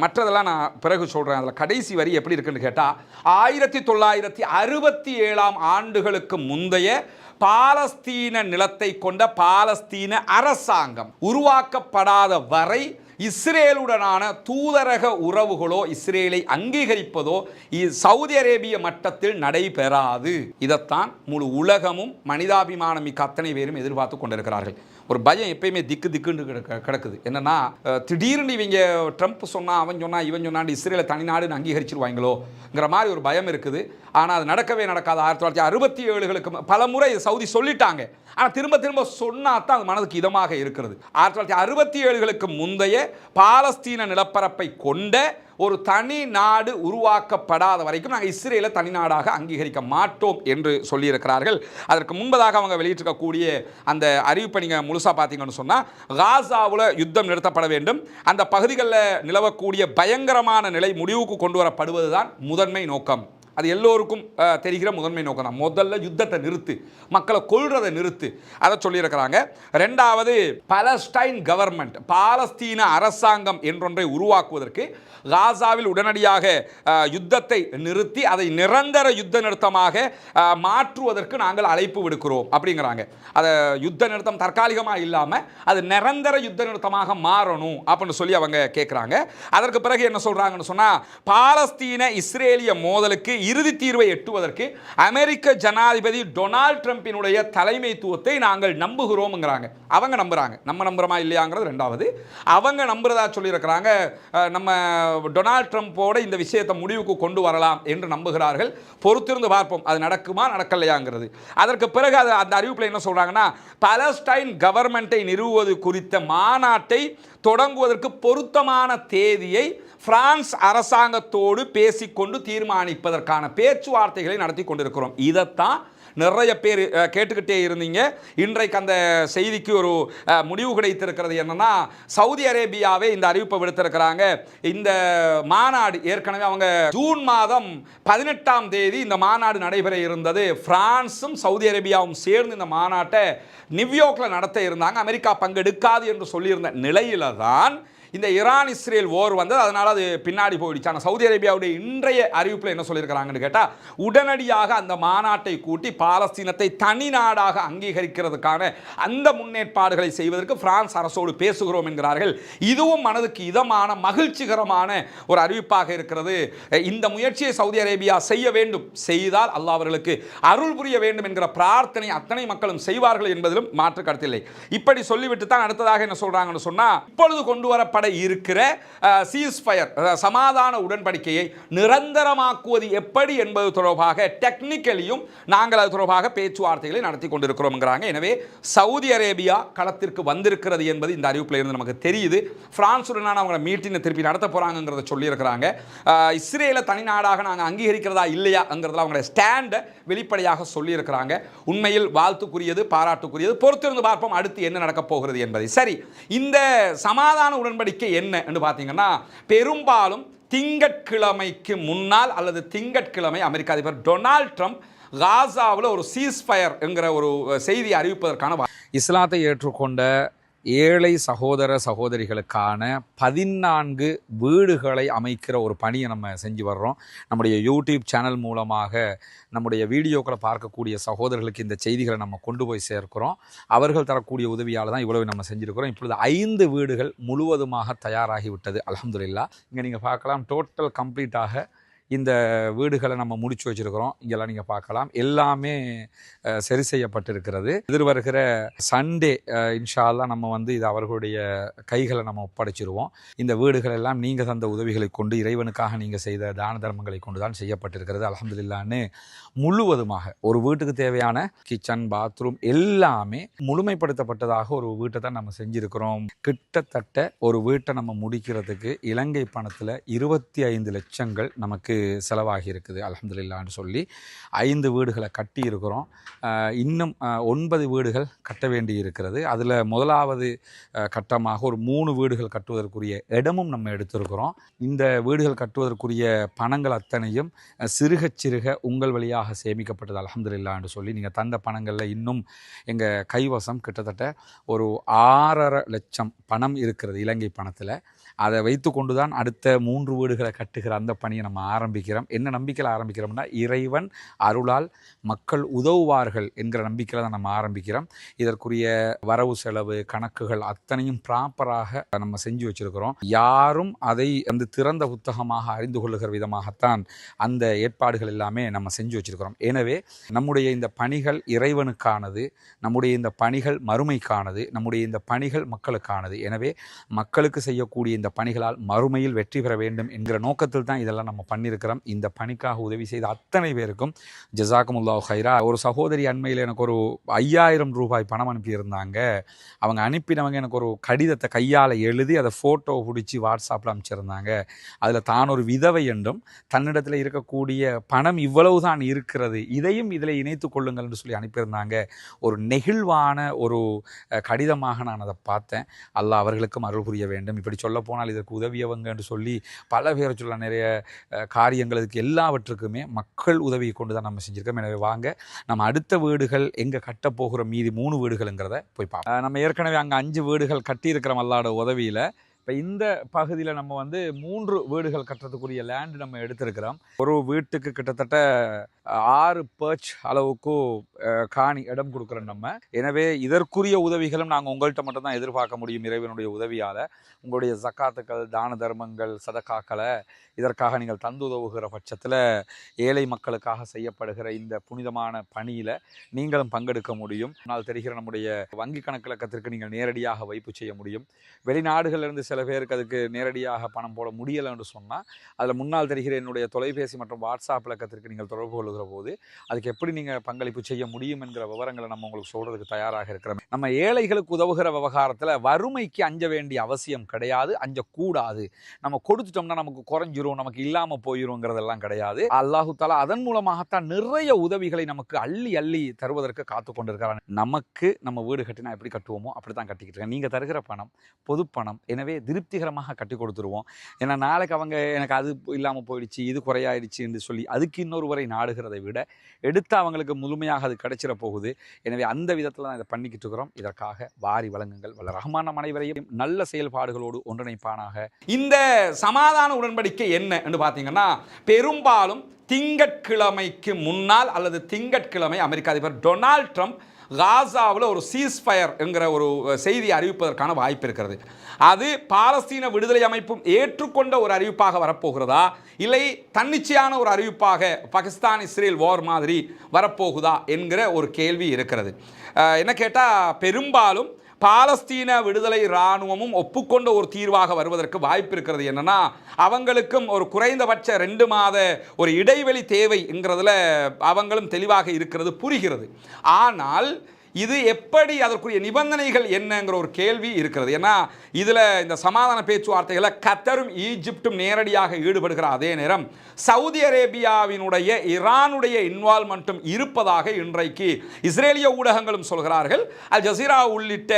மற்றதெல்லாம் நான் பிறகு சொல்கிறேன். அதில் கடைசி வரி எப்படி இருக்குன்னு கேட்டால் 1967 ஆண்டுகளுக்கு முந்தைய பாலஸ்தீன நிலத்தை கொண்ட பாலஸ்தீன அரசாங்கம் உருவாக்கப்படாத வரை இஸ்ரேலுடனான தூதரக உறவுகளோ இஸ்ரேலை அங்கீகரிப்பதோ சவுதி அரேபிய மட்டத்தில் நடைபெறாது. இதைத்தான் முழு உலகமும் மனிதாபிமானம் மிக்க அத்தனை பேரும் எதிர்பார்த்து கொண்டிருக்கிறார்கள். ஒரு பயம் எப்பயுமே திக்கு திக்குன்னு கிடக்குது. என்னன்னா திடீர்னு இவங்க ட்ரம்ப் சொன்னா அவன் சொன்னா இவன் சொன்னாண்டு இஸ்ரேலை தனிநாடுன்னு அங்கீகரிச்சிருவாங்களோங்கிற மாதிரி ஒரு பயம் இருக்குது. ஆனால் அது நடக்கவே நடக்காது. 1967களுக்கு பல முறை சவுதி சொல்லிட்டாங்க. ஆனால் திரும்ப திரும்ப சொன்னா தான் அது மனதுக்கு இதமாக இருக்கிறது. 1967களுக்கு முந்தைய பாலஸ்தீன நிலப்பரப்பை கொண்ட ஒரு தனி நாடு உருவாக்கப்படாத வரைக்கும் நாங்கள் இஸ்ரேலை தனி நாடாக அங்கீகரிக்க மாட்டோம் என்று சொல்லியிருக்கிறார்கள். அதற்கு முன்பதாக அவங்க வெளியிட்டிருக்கக்கூடிய அந்த அறிவிப்பை நீங்கள் முழுசாக பார்த்தீங்கன்னு சொன்னால், காசாவில் யுத்தம் நிறுத்தப்பட வேண்டும், அந்த பகுதிகளில் நிலவக்கூடிய பயங்கரமான நிலை முடிவுக்கு கொண்டு வரப்படுவது தான் முதன்மை நோக்கம். அது எல்லோருக்கும் தெரிகிற முதன்மை நோக்கம் தான். முதல்ல யுத்தத்தை நிறுத்து, மக்களை கொல்றதை நிறுத்து, அதை சொல்லியிருக்கிறாங்க. ரெண்டாவது, பாலஸ்டைன் கவர்மெண்ட், பாலஸ்தீன அரசாங்கம் என்றொன்றை உருவாக்குவதற்கு காசாவில் உடனடியாக யுத்தத்தை நிறுத்தி அதை நிரந்தர யுத்த நிறுத்தமாக மாற்றுவதற்கு நாங்கள் அழைப்பு விடுக்கிறோம் அப்படிங்கிறாங்க. அதை யுத்த நிறுத்தம் தற்காலிகமாக இல்லாமல் அது நிரந்தர யுத்த நிறுத்தமாக மாறணும் அப்படின்னு சொல்லி அவங்க கேட்குறாங்க. அதற்கு பிறகு என்ன சொல்கிறாங்கன்னு சொன்னால், பாலஸ்தீன இஸ்ரேலிய மோதலுக்கு இறுதி தீர்வை எட்டுவதற்கு அமெரிக்க ஜனாதிபதி டொனால்ட் ட்ரம்பினுடைய தலைமைத்துவத்தை நாங்கள் நம்புகிறோம்ங்கிறாங்க. அவங்க நம்புறாங்க, நம்ம நம்புறோமா இல்லையாங்கிறது ரெண்டாவது. அவங்க நம்புறதா சொல்லியிருக்கிறாங்க. நம்ம டொனால்ட் ட்ரம்போட இந்த விஷயத்தை முடிவுக்கு கொண்டு வரலாம் என்று நம்புகிறார்கள். பொறுத்திருந்து பார்ப்போம் அது நடக்குமா நடக்கலையாங்கிறது. அதற்கு பிறகு அந்த அறிவிப்பில் என்ன சொல்றாங்கன்னா, பாலஸ்டைன் கவர்மெண்ட்டை நிறுவுவது குறித்த மாநாட்டை தொடங்குவதற்கு பொருத்தமான தேதியை பிரான்ஸ் அரசாங்கத்தோடு பேசிக்கொண்டு தீர்மானிப்பதற்கான பேச்சுவார்த்தைகளை நடத்தி கொண்டிருக்கிறோம். இதைத்தான் நிறைய பேர் கேட்டுக்கிட்டே இருந்தீங்க. இன்றைக்கு அந்த செய்திக்கு ஒரு முடிவு கிடைத்திருக்கிறது. என்னன்னா, சவுதி அரேபியாவே இந்த அறிவிப்பை விடுத்திருக்கிறாங்க. இந்த மாநாடு ஏற்கனவே அவங்க ஜூன் மாதம் 18ஆம் தேதி இந்த மாநாடு நடைபெற இருந்தது. பிரான்ஸும் சவுதி அரேபியாவும் சேர்ந்து இந்த மாநாட்டை நியூயார்க்ல நடத்த இருந்தாங்க. அமெரிக்கா பங்கெடுக்காது என்று சொல்லியிருந்த நிலையில தான் இந்த ஈரான் இஸ்ரேல் போர் வந்தது. அதனால அது பின்னாடி போயிடுச்சு. ஆனால் சவுதி அரேபியாவுடைய இன்றைய அறிவிப்பில் என்ன சொல்லியிருக்கிறாங்கன்னு கேட்டால், உடனடியாக அந்த மாநாட்டை கூட்டி பாலஸ்தீனத்தை தனி நாடாக அங்கீகரிக்கிறதுக்கான அந்த முன்னேற்பாடுகளை செய்வதற்கு பிரான்ஸ் அரசோடு பேசுகிறோம் என்கிறார்கள். இதுவும் மனதுக்கு இதமான மகிழ்ச்சிகரமான ஒரு அறிவிப்பாக இருக்கிறது. இந்த முயற்சியை சவுதி அரேபியா செய்ய வேண்டும், செய்தால் அல்லாஹ் அவர்களுக்கு அருள் புரிய வேண்டும் என்கிற பிரார்த்தனை அத்தனை மக்களும் செய்வார்கள் என்பதிலும் மாற்று கருத்தில்லை. இப்படி சொல்லிவிட்டு தான் அடுத்ததாக என்ன சொல்றாங்கன்னு சொன்னா, இப்பொழுது கொண்டு வரப்பட இருக்கிற சீஸ்ஃபயர் சமாதான உடன்படிக்கையை நிரந்தரமாக்குவது எப்படி என்பது தொடர்பாக டெக்னிக்கலியும் நாங்கள் அது தொடர்பாக பேச்சுவார்த்தைகளை நடத்தி கொண்டிருக்கிறோம்ங்கிறாங்க. எனவே சவுதி அரேபியா களத்திற்கு வந்திருக்கிறது என்பது இந்த அறிவிப்பில் இருந்து நமக்கு தெரியுது. பிரான்சுடனான அவங்க மீட்டிங்கை திருப்பி நடத்த போறாங்கிறத சொல்லியிருக்கிறாங்க. இஸ்ரேலை தனிநாடாக நாங்கள் அங்கீகரிக்கிறதா இல்லையாங்கிறதுல அவங்களுடைய ஸ்டாண்டை வெளிப்படையாக சொல்லியிருக்கிறாங்க. உண்மையில் வாழ்த்துக்குரியது, பாராட்டுக்குரியது. பொறுத்திருந்து பார்ப்போம் அடுத்து என்ன நடக்கப் போகிறது என்பதை. சரி, இந்த சமாதான உடன்படிக்கை என்ன என்று பார்த்தீங்கன்னா, பெரும்பாலும் திங்கட்கிழமைக்கு முன்னால் அல்லது திங்கட்கிழமை அமெரிக்க அதிபர் டொனால்ட் ட்ரம்ப் காசாவில் ஒரு சீஸ்ஃபயர் என்கிற ஒரு செய்தி அறிவிப்பதற்கான இஸ்லாத்தை ஏற்றுக்கொண்ட ஏழை சகோதர சகோதரிகளுக்கான 14 வீடுகளை அமைக்கிற ஒரு பணியை நம்ம செஞ்சு வர்றோம். நம்முடைய யூடியூப் சேனல் மூலமாக நம்முடைய வீடியோக்களை பார்க்கக்கூடிய சகோதரர்களுக்கு இந்த செய்திகளை நம்ம கொண்டு போய் சேர்க்கிறோம். அவர்கள் தரக்கூடிய உதவியால் தான் இவ்வளவு நம்ம செஞ்சுருக்கிறோம். இப்பொழுது 5 வீடுகள் முழுவதுமாக தயாராகிவிட்டது, அல்ஹம்துலில்லாஹ். இங்கே நீங்கள் பார்க்கலாம், டோட்டல் கம்ப்ளீட்டாக இந்த வீடுகளை நம்ம முடிச்சு வச்சுருக்கிறோம். இங்கெல்லாம் நீங்கள் பார்க்கலாம், எல்லாமே சரி செய்யப்பட்டிருக்கிறது. எதிர்வருகிற சண்டே இன்ஷா அல்லாஹ் நம்ம இது அவர்களுடைய கைகளை நம்ம ஒப்படைச்சிருவோம். இந்த வீடுகள் எல்லாம் நீங்கள் தந்த உதவிகளை கொண்டு, இறைவனுக்காக நீங்கள் செய்த தான தர்மங்களை கொண்டு தான் செய்யப்பட்டிருக்கிறது, அல்ஹம்துலில்லாஹ்னு. முழுவதுமாக ஒரு வீட்டுக்கு தேவையான கிச்சன், பாத்ரூம் எல்லாமே முழுமைப்படுத்தப்பட்டதாக ஒரு வீட்டை தான் நம்ம செஞ்சுருக்கிறோம். கிட்டத்தட்ட ஒரு வீட்டை நம்ம முடிக்கிறதுக்கு இலங்கை பணத்தில் 25 லட்சங்கள் நமக்கு செலவாகி இருக்குது, அல்ஹம்துலில்லாஹ்னு சொல்லி 5 வீடுகளை கட்டி இருக்கிறோம். இன்னும் 9 வீடுகள் கட்ட வேண்டி இருக்கிறது. அதில் முதலாவது கட்டமாக ஒரு 3 வீடுகள் கட்டுவதற்குரிய இடமும் நம்ம எடுத்திருக்கிறோம். இந்த வீடுகள் கட்டுவதற்குரிய பணங்கள் அத்தனையும் சிறுக சிறுக உங்கள் வழியாக சேமிக்கப்பட்டது, அல்ஹம்துலில்லாஹ்னு சொல்லி. நீங்கள் தந்த பணங்களில் இன்னும் எங்கள் கைவசம் கிட்டத்தட்ட ஒரு 6.5 லட்சம் பணம் இருக்கிறது இலங்கை பணத்தில். அதை வைத்து கொண்டு தான் அடுத்த 3 வீடுகளை கட்டுகிற அந்த பணியை நம்ம ஆரம்பிக்கிறோம். என்ன நம்பிக்கையில் ஆரம்பிக்கிறோம்னா, இறைவன் அருளால் மக்கள் உதவுவார்கள் என்கிற நம்பிக்கையில் தான் நம்ம ஆரம்பிக்கிறோம். இதற்குரிய வரவு செலவு கணக்குகள் அத்தனையும் ப்ராப்பராக நம்ம செஞ்சு வச்சுருக்கிறோம். யாரும் அதை திறந்த புத்தகமாக அறிந்து கொள்ளுகிற விதமாகத்தான் அந்த ஏற்பாடுகள் எல்லாமே நம்ம செஞ்சு வச்சுருக்கிறோம். எனவே நம்முடைய இந்த பணிகள் இறைவனுக்கானது, நம்முடைய இந்த பணிகள் மறுமைக்கானது, நம்முடைய இந்த பணிகள் மக்களுக்கானது. எனவே மக்களுக்கு செய்யக்கூடிய இந்த பணிகளால் மறுமையில் வெற்றி பெற வேண்டும் என்கிற நோக்கத்தில் தான் இதெல்லாம் நம்ம பண்ணியிருக்கிறோம். இந்த பணிக்காக உதவி செய்த அத்தனை பேருக்கும் ஜஸாக்குமுல்லாஹு ஹைரா. ஒரு சகோதரி அண்மையில் எனக்கு ஒரு 5000 ரூபாய் பணம் அனுப்பியிருந்தாங்க. அவங்க அனுப்பினவங்க எனக்கு ஒரு கடிதத்தை கையால் எழுதி அதை ஃபோட்டோ பிடிச்சி வாட்ஸ்அப்பில் அனுப்பிச்சிருந்தாங்க. அதில் தான் ஒரு விதவை என்றும் தன்னிடத்தில் இருக்கக்கூடிய பணம் இவ்வளவு தான் இருக்கிறது, இதையும் இதில் இணைத்து கொள்ளுங்கள் என்று சொல்லி அனுப்பியிருந்தாங்க. ஒரு நெகிழ்வான ஒரு கடிதமாக நான் அதை பார்த்தேன். அல்லாஹ் அவர்களுக்கும் அருள் புரிய வேண்டும். இப்படி சொல்ல போனால் இதற்கு உதவியவங்க என்று சொல்லி பல பேரை சொல்ல நிறைய காரியங்கள், இதுக்கு எல்லாவற்றுக்குமே மக்கள் உதவியை கொண்டு தான் நம்ம செஞ்சுருக்கோம். எனவே வாங்க நம்ம அடுத்த வீடுகள் எங்கே கட்டப்போகிற மீதி 3 வீடுகள்ங்கிறத போய் பார்ப்போம். நம்ம ஏற்கனவே அங்கே 5 வீடுகள் கட்டியிருக்கிறோம் அல்லாஹ்வோட உதவியில். இப்போ இந்த பகுதியில் நம்ம வந்து 3 வீடுகள் கட்டுறதுக்குரிய லேண்ட் நம்ம எடுத்திருக்கிறோம். ஒரு வீட்டுக்கு கிட்டத்தட்ட 6 பர்ச் அளவுக்கு காணி இடம் கொடுக்குறோம் நம்ம. எனவே இதற்குரிய உதவிகளும் நாங்கள் உங்கள்கிட்ட மட்டும்தான் எதிர்பார்க்க முடியும். இறைவனுடைய உதவியால் உங்களுடைய ஜக்காத்துக்கள், தான தர்மங்கள், சதக்காக்களை இதற்காக நீங்கள் தந்து உதவுகிற பட்சத்தில் ஏழை மக்களுக்காக செய்யப்படுகிற இந்த புனிதமான பணியில் நீங்களும் பங்கெடுக்க முடியும். ஆனால் தெரிகிற நம்முடைய வங்கி கணக்கிலக்கத்திற்கு நீங்கள் நேரடியாக வைப்பு செய்ய முடியும். வெளிநாடுகளிலிருந்து சில பேருக்கு அதுக்கு நேரடியாக பணம் போட முடியலை என்று சொன்னால் அதில் முன்னால் தெரிகிற என்னுடைய தொலைபேசி மற்றும் வாட்ஸ்அப் இலக்கத்திற்கு நீங்கள் தொடர்பு கொள்ளுகிற போது அதுக்கு எப்படி நீங்கள் பங்களிப்பு செய்ய முடியும் என்கிற விவரங்களை நம்ம உங்களுக்கு சொல்கிறதுக்கு தயாராக இருக்கிறோம். நம்ம ஏழைகளுக்கு உதவுகிற விவகாரத்தில் வறுமைக்கு அஞ்ச வேண்டிய அவசியம் கிடையாது, அஞ்சக்கூடாது. நம்ம கொடுத்துட்டோம்னா நமக்கு குறைஞ்சிரும், நமக்கு இல்லாமல் போயிருங்கிறதெல்லாம் கிடையாது. அல்லாஹு தஆலா அதன் மூலமாகத்தான் நிறைய உதவிகளை நமக்கு அள்ளி அள்ளி தருவதற்கு காத்து கொண்டிருக்கிறாங்க. நமக்கு நம்ம வீடு கட்டினா எப்படி கட்டுவோமோ அப்படி தான் கட்டிக்கிட்டு இருக்கேன். நீங்கள் தருகிற பணம் பொது பணம், எனவே திருப்திகரமாக கட்டி கொடுத்துருவோம். ஏன்னா நாளைக்கு அவங்க எனக்கு அது இல்லாமல் போயிடுச்சு, இது குறையாயிடுச்சு என்று சொல்லி அதுக்கு இன்னொருவரை நாடுகிறதை விட எடுத்து அவங்களுக்கு முழுமையாக அது கிடைச்சிட போகுது. எனவே அந்த விதத்தில் தான் இதை பண்ணிக்கிட்டு இருக்கிறோம். இதற்காக வாரி வழங்குங்கள். வல்ல ரஹ்மான் நம் அனைவரையும் நல்ல செயல்பாடுகளோடு ஒன்றிணைப்பானாக. இந்த சமாதான உடன்படிக்கை என்ன என்று பார்த்தீங்கன்னா, பெரும்பாலும் திங்கட்கிழமைக்கு முன்னால் அல்லது திங்கட்கிழமை அமெரிக்க அதிபர் டொனால்ட் ட்ரம்ப் காசாவில் ஒரு சீஸ்ஃபயர் என்கிற ஒரு செய்தி அறிவிப்பதற்கான வாய்ப்பு இருக்கிறது. அது பாலஸ்தீன விடுதலை அமைப்பும் ஏற்றுக்கொண்ட ஒரு அறிவிப்பாக வரப்போகிறதா, இல்லை தன்னிச்சையான ஒரு அறிவிப்பாக பாகிஸ்தான் இஸ்ரேல் வார் மாதிரி வரப்போகுதா என்கிற ஒரு கேள்வி இருக்கிறது. என்ன கேட்டால், பெரும்பாலும் பாலஸ்தீன விடுதலை இராணுவமும் ஒப்புக்கொண்ட ஒரு தீர்வாக வருவதற்கு வாய்ப்பு இருக்கிறது. என்னன்னா, அவங்களுக்கும் ஒரு குறைந்தபட்ச 2 மாத ஒரு இடைவெளி தேவை என்கிறதுல அவங்களும் தெளிவாக இருக்கிறது, புரிகிறது. ஆனால் இது எப்படி, அதற்குரிய நிபந்தனைகள் என்னங்கிற ஒரு கேள்வி இருக்கிறது. ஏன்னா இதில் இந்த சமாதான பேச்சுவார்த்தைகளை கத்தரும் ஈஜிப்டும் நேரடியாக ஈடுபடுகிற அதே நேரம் சவுதி அரேபியாவினுடைய ஈரானுடைய இன்வால்மெண்ட்டும் இருப்பதாக இன்றைக்கு இஸ்ரேலிய ஊடகங்களும் சொல்கிறார்கள். அல் ஜசீரா உள்ளிட்ட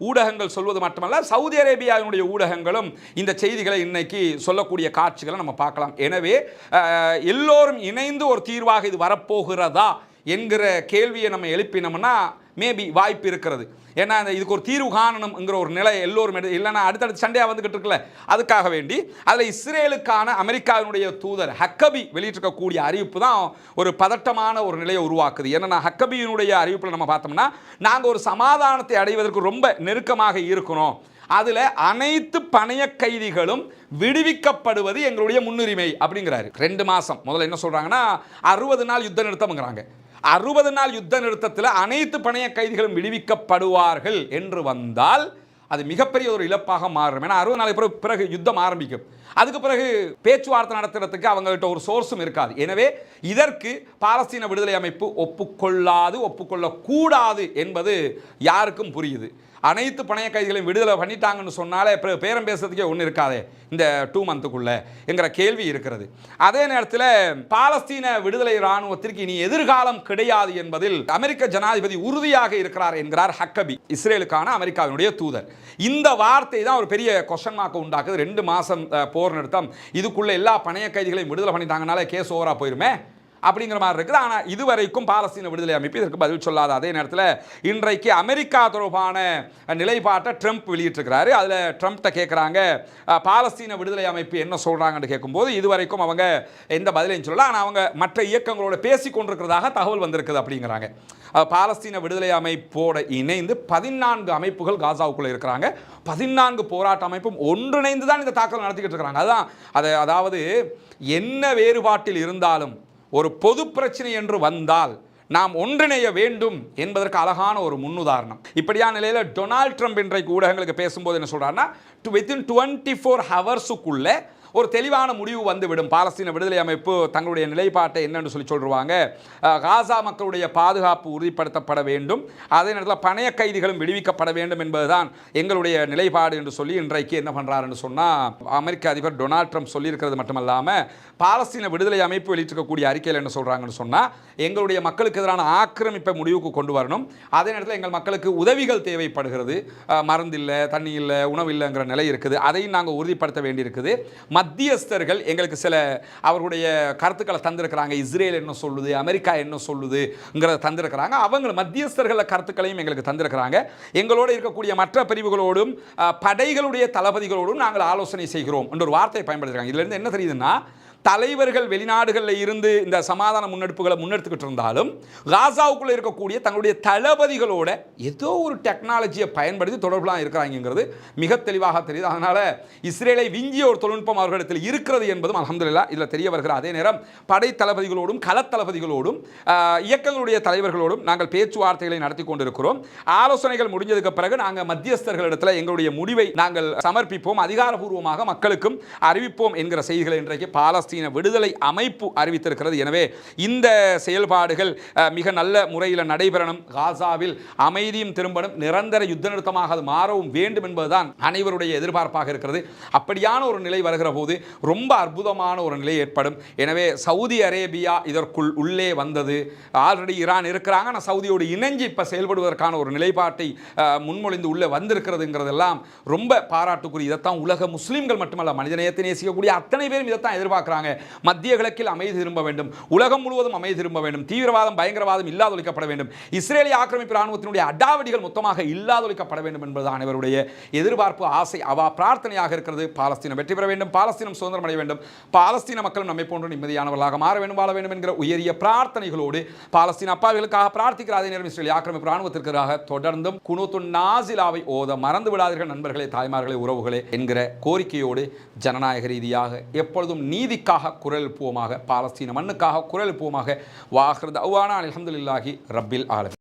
ஊடகங்கள் சொல்வது மட்டுமல்ல, சவுதி அரேபியாவினுடைய ஊடகங்களும் இந்த செய்திகளை இன்னைக்கு சொல்லக்கூடிய காட்சிகளை நம்ம பார்க்கலாம். எனவே எல்லோரும் இணைந்து ஒரு தீர்வாக இது வரப்போகிறதா என்கிற கேள்வியை நம்ம எழுப்பினோம்னா மேபி வாய்ப்பு இருக்கிறது. ஏன்னா இதுக்கு ஒரு தீர்வு காணணும்ங்கிற ஒரு நிலை எல்லோரும் இல்லைன்னா அடுத்தடுத்து சண்டையாக வந்துக்கிட்டு இருக்குல்ல, அதுக்காக வேண்டி அதில் இஸ்ரேலுக்கான அமெரிக்காவினுடைய தூதர் ஹக்கபி வெளியிட்டிருக்கக்கூடிய அறிவிப்பு தான் ஒரு பதட்டமான ஒரு நிலையை உருவாக்குது. ஏன்னா ஹக்கபியினுடைய அறிவிப்பில் நம்ம பார்த்தோம்னா, நாங்கள் ஒரு சமாதானத்தை அடைவதற்கு ரொம்ப நெருக்கமாக இருக்கிறோம், அதில் அனைத்து பணைய கைதிகளும் விடுவிக்கப்படுவது எங்களுடைய முன்னுரிமை அப்படிங்கிறாரு. 2 மாதம் முதல்ல என்ன சொல்கிறாங்கன்னா 60 நாள் யுத்த நிறுத்தம்ங்கிறாங்க. 60 நாள் யுத்த நிறுத்தத்தில் அனைத்து பணைய கைதிகளும் விடுவிக்கப்படுவார்கள் என்று வந்தால் அது மிகப்பெரிய ஒரு இழப்பாக மாறும். ஏன்னா 60 நாளுக்கு பிறகு யுத்தம் ஆரம்பிக்கும். அதுக்கு பிறகு பேச்சுவார்த்தை நடத்துறதுக்கு அவங்கள்ட்ட ஒரு சோர்ஸும் இருக்காது. எனவே இதற்கு பாலஸ்தீன விடுதலை அமைப்பு ஒப்புக்கொள்ளக்கூடாது என்பது யாருக்கும் புரியுது. அனைத்து பணைய கைதிகளையும் விடுதலை பண்ணிட்டாங்கன்னு சொன்னாலே பேரம் பேசுறதுக்கே ஒன்று இருக்காதே இந்த 2 மந்த்துக்குள்ள என்கிற கேள்வி இருக்கிறது. அதே நேரத்தில் பாலஸ்தீன விடுதலை இராணுவத்திற்கு இனி எதிர்காலம் கிடையாது என்பதில் அமெரிக்க ஜனாதிபதி உறுதியாக இருக்கிறார் என்கிறார் ஹக்கபி, இஸ்ரேலுக்கான அமெரிக்காவினுடைய தூதர். இந்த வார்த்தை தான் ஒரு பெரிய கொஸ்டின் மார்க் உண்டாக்குது. 2 மாதம் போர் நிறுத்தம், இதுக்குள்ள எல்லா பணைய கைதிகளையும் விடுதலை பண்ணிட்டாங்கனாலே கேஸ் ஓவரா போயிருமே அப்படிங்கிற மாதிரி இருக்குது. ஆனால் இதுவரைக்கும் பாலஸ்தீன விடுதலை அமைப்பு இதற்கு பதில் சொல்லாத அதே நேரத்தில் இன்றைக்கு அமெரிக்கா தொடர்பான நிலைப்பாட்டை ட்ரம்ப் வெளியிட்டிருக்கிறாரு. அதில் ட்ரம்ப்கிட்ட கேட்குறாங்க, பாலஸ்தீன விடுதலை அமைப்பு என்ன சொல்கிறாங்கன்னு கேட்கும்போது இதுவரைக்கும் அவங்க எந்த பதிலையும் சொல்லலாம், ஆனால் அவங்க மற்ற இயக்கங்களோட பேசி கொண்டிருக்கிறதாக தகவல் வந்திருக்குது அப்படிங்கிறாங்க. பாலஸ்தீன விடுதலை அமைப்போட இணைந்து 14 அமைப்புகள் காசாவுக்குள்ளே இருக்கிறாங்க. 14 போராட்ட அமைப்பும் ஒன்றிணைந்து தான் இந்த தாக்குதல் நடத்திக்கிட்டு இருக்கிறாங்க. அதாவது என்ன வேறுபாட்டில் இருந்தாலும் ஒரு பொது பிரச்சனை என்று வந்தால் நாம் ஒன்றிணைய வேண்டும் என்பதற்கு அழகான ஒரு முன்னுதாரணம். இப்படியான நிலையில் டொனால்ட் ட்ரம்ப் இன்றைக்கு ஊடகங்களுக்கு பேசும்போது என்ன சொல்றாருன்னா, வித்தின் 24 ஹவர்ஸுக்குள்ளே ஒரு தெளிவான முடிவு வந்துவிடும். பாலஸ்தீன விடுதலை அமைப்பு தங்களுடைய நிலைப்பாட்டை என்னென்னு சொல்லிடுவாங்க. காசா மக்களுடைய பாதுகாப்பு உறுதிப்படுத்தப்பட வேண்டும், அதே நேரத்தில் பணைய கைதிகளும் விடுவிக்கப்பட வேண்டும் என்பதுதான் எங்களுடைய நிலைப்பாடு என்று சொல்லி இன்றைக்கு என்ன பண்ணுறாருன்னு சொன்னால், அமெரிக்க அதிபர் டொனால்ட் ட்ரம்ப் சொல்லியிருக்கிறது மட்டுமல்லாமல் பாலஸ்தீன விடுதலை அமைப்பு வெளியிட்டிருக்கக்கூடிய அறிக்கையில் என்ன சொல்கிறாங்கன்னு சொன்னால், எங்களுடைய மக்களுக்கு எதிரான ஆக்கிரமிப்பை முடிவுக்கு கொண்டு வரணும், அதே நேரத்தில் எங்கள் மக்களுக்கு உதவிகள் தேவைப்படுகிறது, மருந்து இல்லை, தண்ணி இல்லை, உணவு இல்லைங்கிற நிலை இருக்குது, அதையும் நாங்கள் உறுதிப்படுத்த வேண்டியிருக்குது. மத்தியஸ்தர்கள் எங்களுக்கு சில அவர்களுடைய கருத்துக்களை தந்திருக்கிறாங்க. இஸ்ரேல் என்ன சொல்லுது, அமெரிக்கா என்ன சொல்லுதுங்கிறத தந்திருக்கிறாங்க. அவங்க மத்தியஸ்தர்கள் கருத்துக்களையும் எங்களுக்கு தந்திருக்கிறாங்க. எங்களோடு இருக்கக்கூடிய மற்ற பிரிவுகளோடும் படைகளுடைய தளபதிகளோடும் நாங்கள் ஆலோசனை செய்கிறோம் என்ற ஒரு வார்த்தையை பயன்படுத்துகிறாங்க. இதுல இருந்து என்ன தெரியுதுன்னா, தலைவர்கள் வெளிநாடுகளில் இருந்து இந்த சமாதான முன்னெடுப்புகளை முன்னெடுத்துக்கிட்டு இருந்தாலும் காசாவுக்குள்ளே இருக்கக்கூடிய தங்களுடைய தளபதிகளோட ஏதோ ஒரு டெக்னாலஜியை பயன்படுத்தி தொடர்புலாம் இருக்கிறாங்கிறது மிக தெளிவாக தெரியுது. அதனால் இஸ்ரேலை விஞ்சிய ஒரு தொழில்நுட்பம் அவர்களிடத்தில் இருக்கிறது என்பதும் அல்ஹம்துலில்லாஹ் இதில் தெரிய வருகிற அதே நேரம் படை தளபதிகளோடும் களத்தளபதிகளோடும் இயக்கங்களுடைய தலைவர்களோடும் நாங்கள் பேச்சுவார்த்தைகளை நடத்தி கொண்டிருக்கிறோம். ஆலோசனைகள் முடிஞ்சதுக்கு பிறகு நாங்கள் மத்தியஸ்தர்களிடத்தில் எங்களுடைய முடிவை நாங்கள் சமர்ப்பிப்போம், அதிகாரப்பூர்வமாக மக்களுக்கும் அறிவிப்போம் என்கிற செய்திகளை இன்றைக்கு பாலஸ்தீன விடுதலை அமைப்பு அறிவித்திருக்கிறது. எனவே இந்த செயல்பாடுகள் மிக நல்ல முறையில் நடைபெறணும், காசாவில் அமைதியும் திரும்பணும், நிரந்தர யுத்த நிறுத்தமாக அது மாறவும் வேண்டும் என்பதுதான் அனைவருடைய எதிர்பார்ப்பாக இருக்கிறது. அப்படியான ஒரு நிலை வருகிற போது ரொம்ப அற்புதமான ஒரு நிலை ஏற்படும். எனவே சவுதி அரேபியா இதற்குள் உள்ளே வந்தது. ஆல்ரெடி ஈரான் இருக்கிறாங்க, ஆனால் சவுதியோடு இணைஞ்சு இப்போ செயல்படுவதற்கான ஒரு நிலைப்பாட்டை முன்மொழிந்து உள்ளே வந்திருக்கிறதுங்கிறதெல்லாம் ரொம்ப பாராட்டுக்குரிய. இதைத்தான் உலக முஸ்லீம்கள் மட்டுமல்ல, மனிதநேயத்தை நேசிக்கக்கூடிய அத்தனை பேரும் இதைத்தான் எதிர்பார்க்கிறாங்க. மத்திய கிழக்கில் அமைதி திரும்ப வேண்டும், உலகம் முழுவதும் அமைதி திரும்ப வேண்டும், தீவிரவாதம் பயங்கரவாதம் இல்லாதொழிக்கப்பட வேண்டும், இஸ்ரேலிய ஆக்கிரமிப்பு ராணுவத்தினுடைய அடாவடிகள் மொத்தமாக இல்லாதொழிக்கப்பட வேண்டும் என்பது அனைவருடைய எதிர்பார்ப்பு, ஆசை, அவா பிரார்த்தனையாக இருக்கிறது. பாலஸ்தீனம் வெற்றி பெற வேண்டும், பாலஸ்தீனம் சுதந்திரம் அடைய வேண்டும், பாலஸ்தீன மக்களும் நம்மை போன்று நிம்மதியானவர்களாக மாற வேண்டும், வாழ வேண்டும் என்கிற உயரிய பிரார்த்தனைகளோடு பாலஸ்தீன அப்பாவிகளுக்காக பிரார்த்திக்கிற அதே நேரம் இஸ்ரேலிய ஆக்கிரமிப்பு ராணுவத்திற்காக தொடர்ந்தும் குனூத்துன் நாசிலாவை ஓத மறந்து விடாதீர்கள் நண்பர்களே, தாய்மார்களே, உறவுகளே என்கிற கோரிக்கையோடு ஜனநாயக ரீதியாக எப்பொழுதும் நீதிக்காக குரல் எழுப்புவோமாக, பாலஸ்தீன மண்ணுக்காக குரல் எழுப்புவோமாக. வாஹிர் தஅவானா அல்ஹம்துலில்லாஹி ரப்பில் ஆலமீன்.